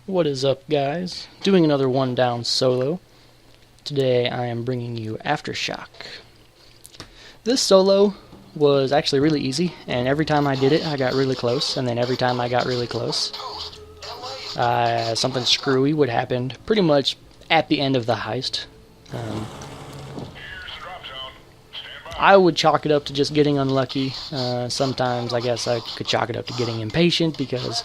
What is up, guys? Doing another one down solo. Today I am bringing you Aftershock. This solo was actually really easy, and every time I did it I got really close, and then every time I got really close something screwy would happen pretty much at the end of the heist. I would chalk it up to just getting unlucky. Sometimes I guess I could chalk it up to getting impatient because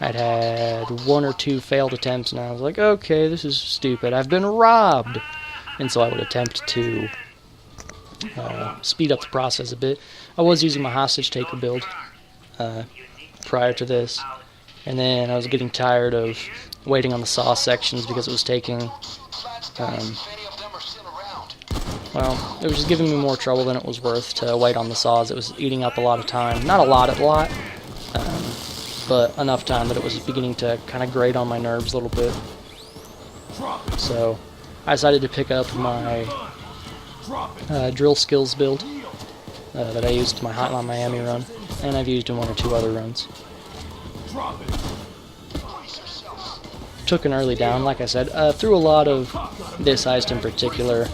I'd had one or two failed attempts and I was like, okay, this is stupid, I've been robbed. And so I would attempt to speed up the process a bit. I was using my hostage taker build prior to this, and then I was getting tired of waiting on the saw sections because it was taking well, it was just giving me more trouble than it was worth to wait on the saws. It was eating up a lot of time. Not a lot, but enough time that it was beginning to kind of grate on my nerves a little bit. So I decided to pick up my drill skills build that I used my Hotline Miami run, and I've used in one or two other runs. Took an early down, like I said. Through a lot of this heist in particular,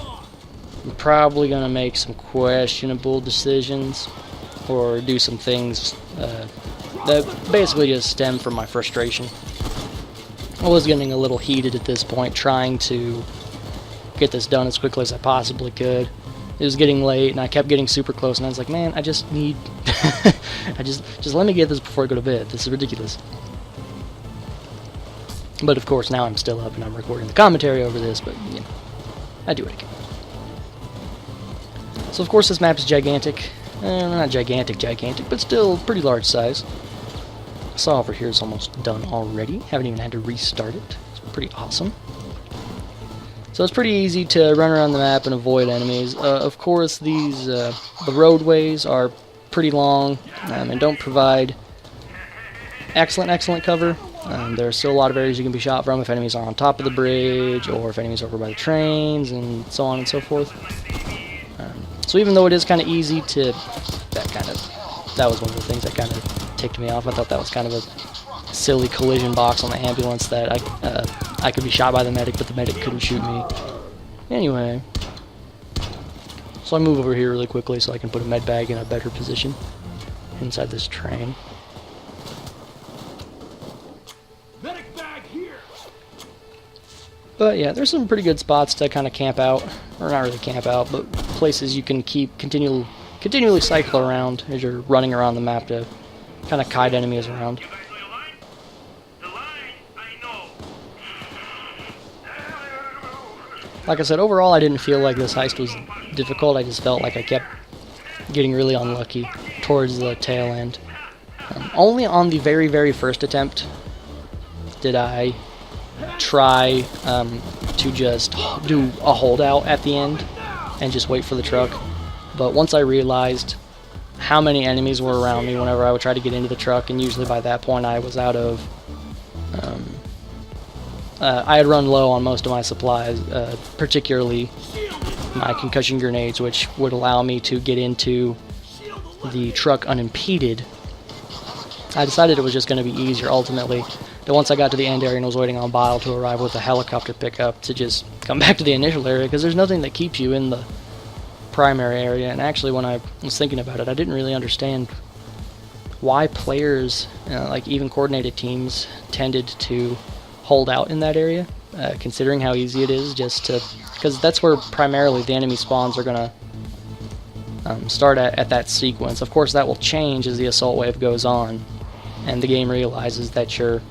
I'm probably going to make some questionable decisions or do some things that basically just stem from my frustration. I was getting a little heated at this point, trying to get this done as quickly as I possibly could. It was getting late, and I kept getting super close, and I was like, man, I just need... just let me get this before I go to bed. This is ridiculous. But of course, now I'm still up, and I'm recording the commentary over this, but, you know, I do what I can. So of course this map is gigantic. Not gigantic, but still pretty large size. Saw over here is almost done already. Haven't even had to restart it. It's pretty awesome. So it's pretty easy to run around the map and avoid enemies. Of course these the roadways are pretty long and don't provide excellent cover. There are still a lot of areas you can be shot from if enemies are on top of the bridge or if enemies are over by the trains and so on and so forth. So even though it is kind of easy to, that was one of the things that kind of ticked me off. I thought that was kind of a silly collision box on the ambulance that I could be shot by the medic, but the medic couldn't shoot me. Anyway, so I move over here really quickly so I can put a med bag in a better position inside this train. Medic bag here. But yeah, there's some pretty good spots to kind of camp out, or not really camp out, but places you can keep continually cycle around as you're running around the map to kind of kite enemies around. Like I said, overall I didn't feel like this heist was difficult. I just felt like I kept getting really unlucky towards the tail end. Only on the very first attempt did I try to just do a holdout at the end and just wait for the truck. But once I realized how many enemies were around me whenever I would try to get into the truck, and usually by that point I was out of... I had run low on most of my supplies, particularly my concussion grenades, which would allow me to get into the truck unimpeded. I decided it was just going to be easier ultimately, that once I got to the end area and was waiting on Bile to arrive with a helicopter pickup, to just come back to the initial area, because there's nothing that keeps you in the primary area. And actually, when I was thinking about it, I didn't really understand why players, like even coordinated teams, tended to hold out in that area, considering how easy it is just to... because that's where primarily the enemy spawns are going to start at that sequence. Of course, that will change as the assault wave goes on, and the game realizes that you're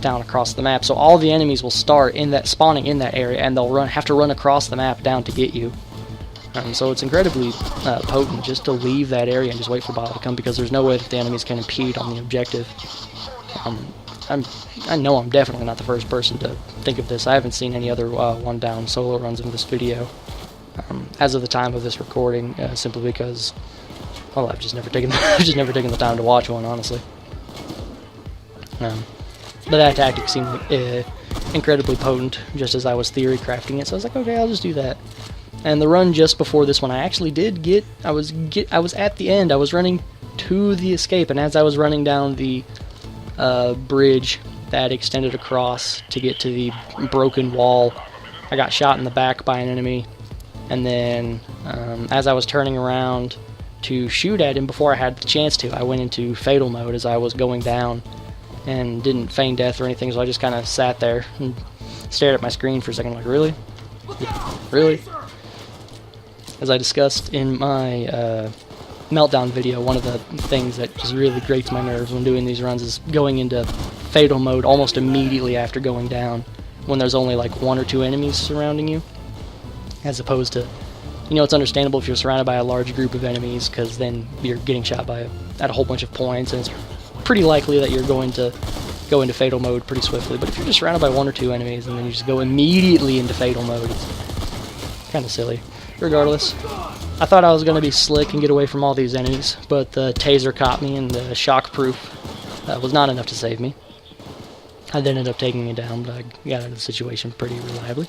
down across the map. So all the enemies will start in that spawning in that area, and they'll have to run across the map down to get you. So it's incredibly potent just to leave that area and just wait for Bile to come, because there's no way that the enemies can impede on the objective. I know I'm definitely not the first person to think of this. I haven't seen any other one down solo runs in this video as of the time of this recording, simply because, well, I've just never taken the time to watch one, honestly. But that tactic seemed incredibly potent, just as I was theory crafting it. So I was like, okay, I'll just do that. And the run just before this one, I actually did get. I was at the end. I was running to the escape, and as I was running down the bridge that extended across to get to the broken wall. I got shot in the back by an enemy, and then as I was turning around to shoot at him before I had the chance to, I went into fatal mode as I was going down and didn't feign death or anything, so I just kind of sat there and stared at my screen for a second like, really? Really? As I discussed in my meltdown video, one of the things that just really grates my nerves when doing these runs is going into fatal mode almost immediately after going down when there's only like 1 or 2 enemies surrounding you, as opposed to, you know, it's understandable if you're surrounded by a large group of enemies, because then you're getting shot at a whole bunch of points, and it's pretty likely that you're going to go into fatal mode pretty swiftly. But if you're just surrounded by 1 or 2 enemies and then you just go immediately into fatal mode, it's kind of silly. Regardless, I thought I was going to be slick and get away from all these enemies, but the taser caught me, and the shock-proof was not enough to save me. I then ended up taking me down, but I got out of the situation pretty reliably.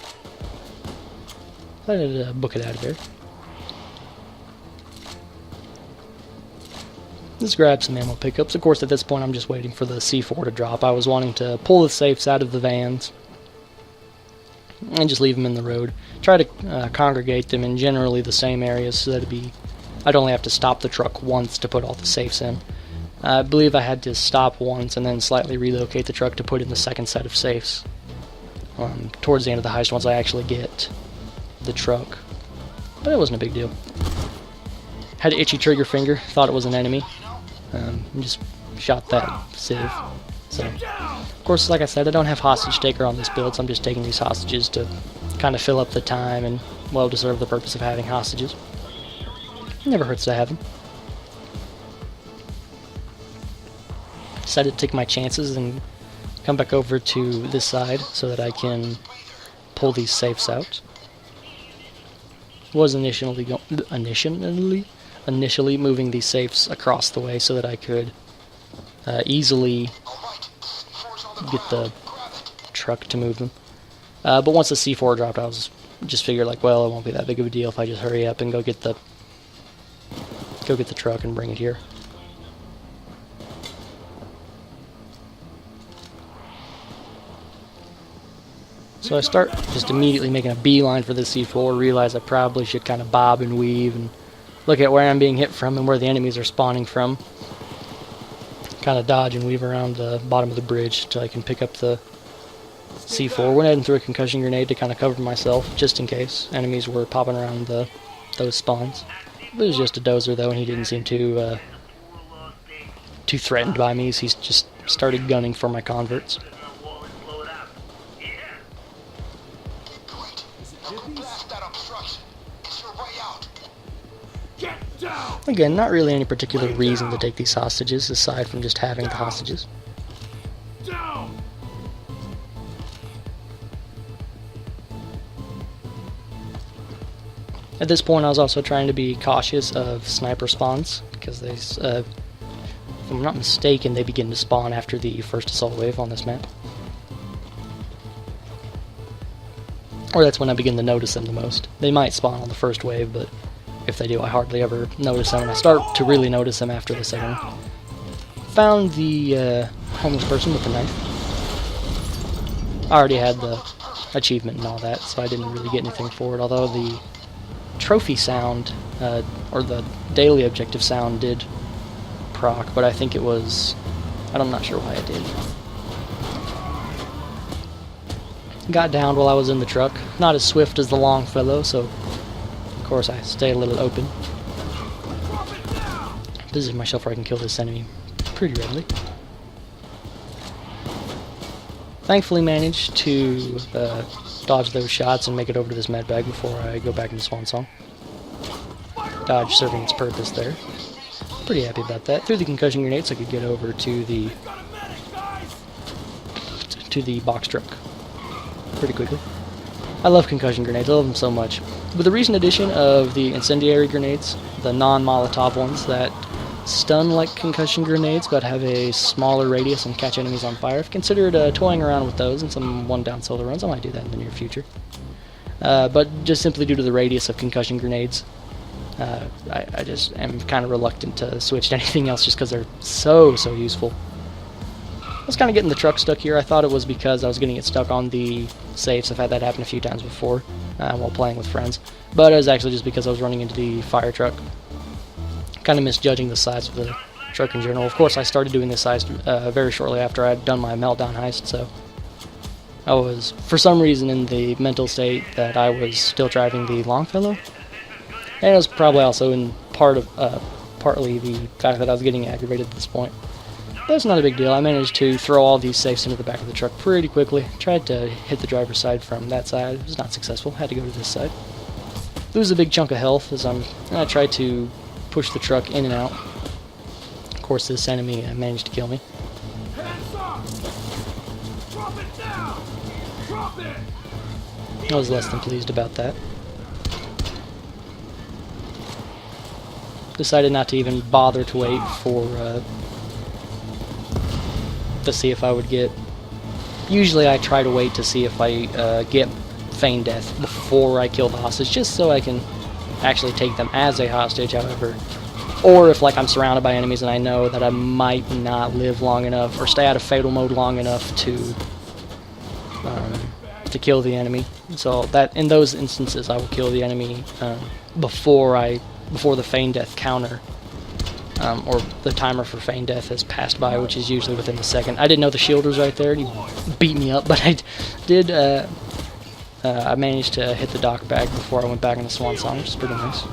I had to book it out of there. Let's grab some ammo pickups. Of course, at this point, I'm just waiting for the C4 to drop. I was wanting to pull the safes out of the vans and just leave them in the road. Try to congregate them in generally the same areas so that I'd only have to stop the truck once to put all the safes in. I believe I had to stop once and then slightly relocate the truck to put in the second set of safes towards the end of the heist once I actually get the truck. But it wasn't a big deal. Had an itchy trigger finger, thought it was an enemy, and just shot that civ. So, of course, like I said, I don't have hostage taker on this build, so I'm just taking these hostages to kind of fill up the time and, well, to serve the purpose of having hostages. It never hurts to have them. Decided to take my chances and come back over to this side so that I can pull these safes out. Was initially moving these safes across the way so that I could easily get the truck to move them. But once the C4 dropped, I was just figured like, well, it won't be that big of a deal if I just hurry up and go get the truck and bring it here. So I start just immediately making a beeline for the C4, realize I probably should kind of bob and weave and look at where I'm being hit from and where the enemies are spawning from. Kind of dodge and weave around the bottom of the bridge until I can pick up the C4. Went ahead and threw a concussion grenade to kind of cover myself, just in case enemies were popping around those spawns. It was just a dozer though, and he didn't seem too threatened by me, so he just started gunning for my converts. Again, not really any particular reason to take these hostages, aside from just having the hostages. At this point, I was also trying to be cautious of sniper spawns, because they, if I'm not mistaken, they begin to spawn after the first assault wave on this map. Or that's when I begin to notice them the most. They might spawn on the first wave, but if they do, I hardly ever notice them, and I start to really notice them after the second. Found the homeless person with the knife. I already had the achievement and all that, so I didn't really get anything for it, although the trophy sound, or the daily objective sound did proc, but I think it was... I'm not sure why it did. Got downed while I was in the truck. Not as swift as the long fellow, so of course I stay a little open. Position myself where I can kill this enemy pretty readily. Thankfully managed to dodge those shots and make it over to this med bag before I go back into Swan Song. Dodge serving its purpose there. Pretty happy about that. Threw the concussion grenade so I could get over to the box truck pretty quickly. I love concussion grenades, I love them so much. With the recent addition of the incendiary grenades, the non-Molotov ones that stun like concussion grenades but have a smaller radius and catch enemies on fire, I've considered toying around with those in some one-down solo runs. I might do that in the near future. But just simply due to the radius of concussion grenades, I just am kind of reluctant to switch to anything else just because they're so useful. I was kind of getting the truck stuck here. I thought it was because I was getting it stuck on the safes. I've had that happen a few times before while playing with friends. But it was actually just because I was running into the fire truck. Kind of misjudging the size of the truck in general. Of course, I started doing this heist very shortly after I had done my meltdown heist, so I was, for some reason, in the mental state that I was still driving the Longfellow. And it was probably also in partly the fact that I was getting aggravated at this point. But it's not a big deal. I managed to throw all these safes into the back of the truck pretty quickly. Tried to hit the driver's side from that side. It was not successful. Had to go to this side. Lose a big chunk of health as I tried to push the truck in and out. Of course, this enemy managed to kill me. Hands up! Drop it down! Drop it! I was less than pleased about that. Decided not to even bother to wait for to see if I would get. Usually I try to wait to see if I get feigned death before I kill the hostage, just so I can actually take them as a hostage. However, or if like I'm surrounded by enemies and I know that I might not live long enough or stay out of fatal mode long enough to kill the enemy. So that in those instances I will kill the enemy before the feigned death counter or the timer for feigned death has passed by, which is usually within a second. I didn't know the shield was right there. He beat me up, but I did. I managed to hit the dock bag before I went back into Swan Song, which is pretty nice.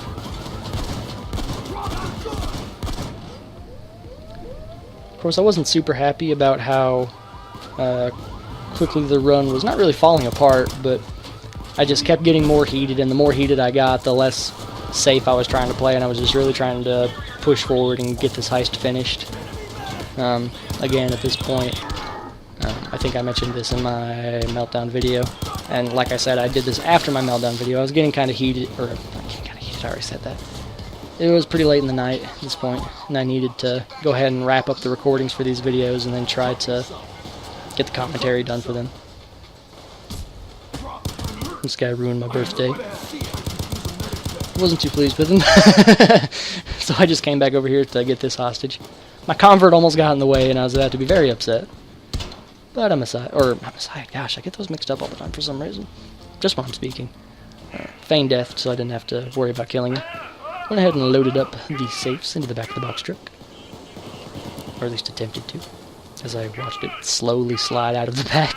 Of course, I wasn't super happy about how quickly the run was not really falling apart, but I just kept getting more heated, and the more heated I got, the less safe I was trying to play, and I was just really trying to push forward and get this heist finished. Again, at this point, I think I mentioned this in my meltdown video, and like I said, I did this after my meltdown video. I was getting kind of heated, or not getting kind of heated, I already said that. It was pretty late in the night at this point, and I needed to go ahead and wrap up the recordings for these videos and then try to get the commentary done for them. This guy ruined my birthday. Wasn't too pleased with him. So I just came back over here to get this hostage. My convert almost got in the way and I was about to be very upset. But I'm aside, gosh, I get those mixed up all the time for some reason. Just when I'm speaking. Feigned death, so I didn't have to worry about killing him. Went ahead and loaded up the safes into the back of the box truck. Or at least attempted to, as I watched it slowly slide out of the back.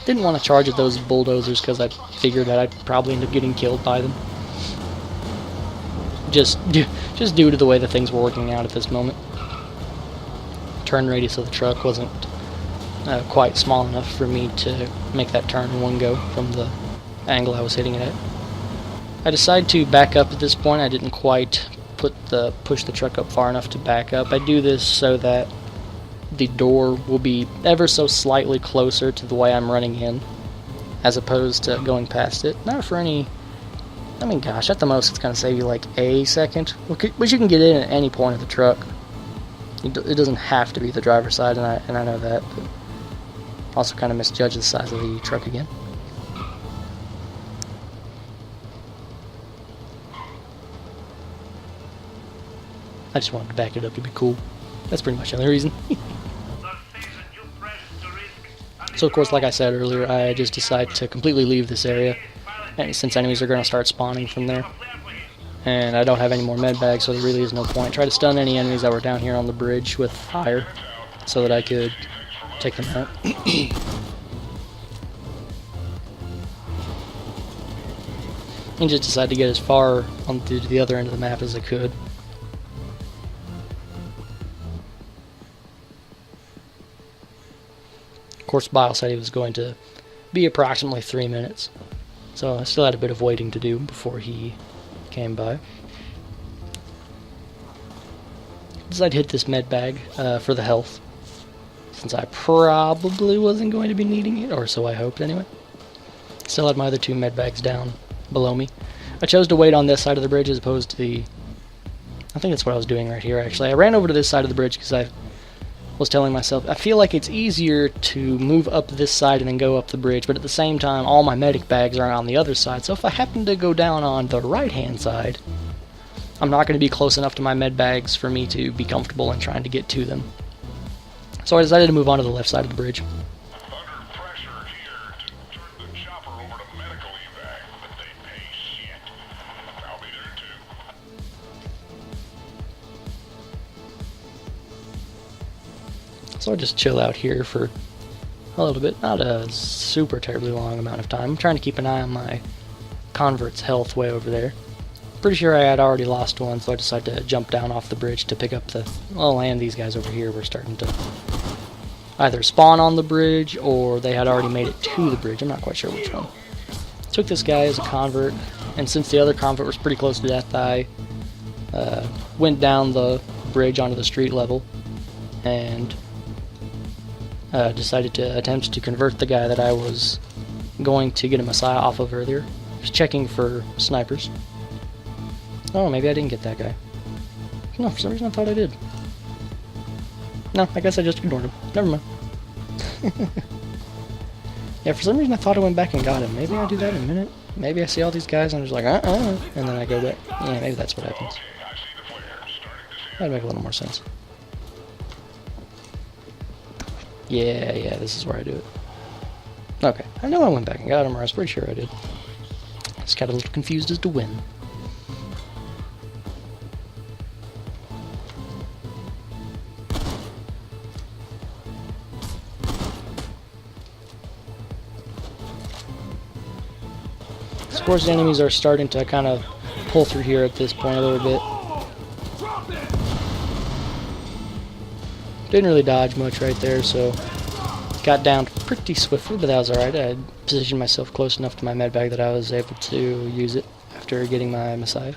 Didn't want to charge at those bulldozers because I figured that I'd probably end up getting killed by them. Just due to the way the things were working out at this moment. Turn radius of the truck wasn't quite small enough for me to make that turn in one go from the angle I was hitting it at. I decided to back up at this point. I didn't quite push the truck up far enough to back up. I do this so that the door will be ever so slightly closer to the way I'm running in, as opposed to going past it. Not for any, I mean, gosh, at the most it's going to save you like a second, which you can get in at any point of the truck. It doesn't have to be the driver's side, and I know that, but also kind of misjudged the size of the truck again. I just wanted to back it up to be cool. That's pretty much the only reason. So of course, like I said earlier, I just decided to completely leave this area, and since enemies are going to start spawning from there. And I don't have any more med bags, so there really is no point. Try to stun any enemies that were down here on the bridge with fire, so that I could take them out. And just decided to get as far onto the other end of the map as I could. Of course, Bile said he was going to be approximately 3 minutes, so I still had a bit of waiting to do before he came by. Decided to hit this med bag for the health, since I probably wasn't going to be needing it, or so I hoped anyway. Still had my other 2 med bags down below me. I chose to wait on this side of the bridge as opposed to the... I think that's what I was doing right here, actually. I ran over to this side of the bridge because I was telling myself, I feel like it's easier to move up this side and then go up the bridge, but at the same time, all my medic bags are on the other side, so if I happen to go down on the right-hand side, I'm not going to be close enough to my med bags for me to be comfortable in trying to get to them. So I decided to move on to the left side of the bridge. Under pressure here to turn the chopper over to medical evac, but they pay shit. I'll be there too. So I just chill out here for a little bit, not a super terribly long amount of time. I'm trying to keep an eye on my convert's health way over there. Pretty sure I had already lost one, so I decided to jump down off the bridge to pick up the... Well, and these guys over here were starting to either spawn on the bridge, or they had already made it to the bridge. I'm not quite sure which one. Took this guy as a convert, and since the other convert was pretty close to death, I went down the bridge onto the street level, and decided to attempt to convert the guy that I was going to get a Messiah off of earlier. Just checking for snipers. Oh, maybe I didn't get that guy. No, for some reason I thought I did. No, I guess I just ignored him. Never mind. Yeah, for some reason I thought I went back and got him. Maybe I'll do that in a minute. Maybe I see all these guys and I'm just like, and then I go back. Yeah, maybe that's what happens. That'd make a little more sense. Yeah, this is where I do it. Okay, I know I went back and got him, or I was pretty sure I did. Just got a little confused as to when. Of course, the enemies are starting to kind of pull through here at this point a little bit. Didn't really dodge much right there, so got down pretty swiftly, but that was alright. I positioned myself close enough to my medbag that I was able to use it after getting my Messiah.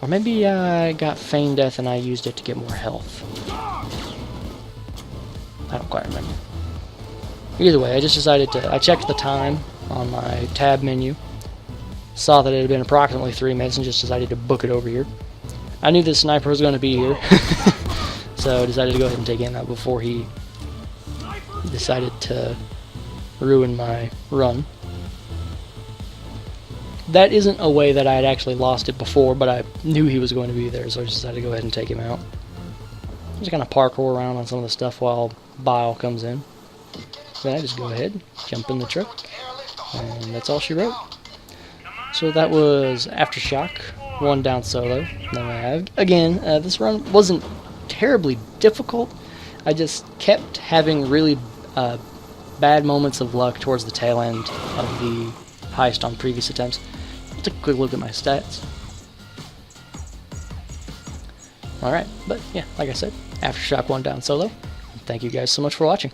Or maybe I got Feign Death and I used it to get more health. I don't quite remember. Either way, I just decided to... I checked the time on my tab menu, saw that it had been approximately 3 minutes, and just decided to book it over here. I knew this sniper was going to be here, so I decided to go ahead and take him out before he decided to ruin my run. That isn't a way that I had actually lost it before, but I knew he was going to be there, so I just decided to go ahead and take him out. Just kind of parkour around on some of the stuff while Bile comes in. Then I just go ahead, jump in the truck, and that's all she wrote. So that was Aftershock, 1 down solo. Then I have, again, this run wasn't terribly difficult. I just kept having really bad moments of luck towards the tail end of the heist on previous attempts. I'll take a quick look at my stats. Alright, but yeah, like I said, Aftershock 1 down solo. Thank you guys so much for watching.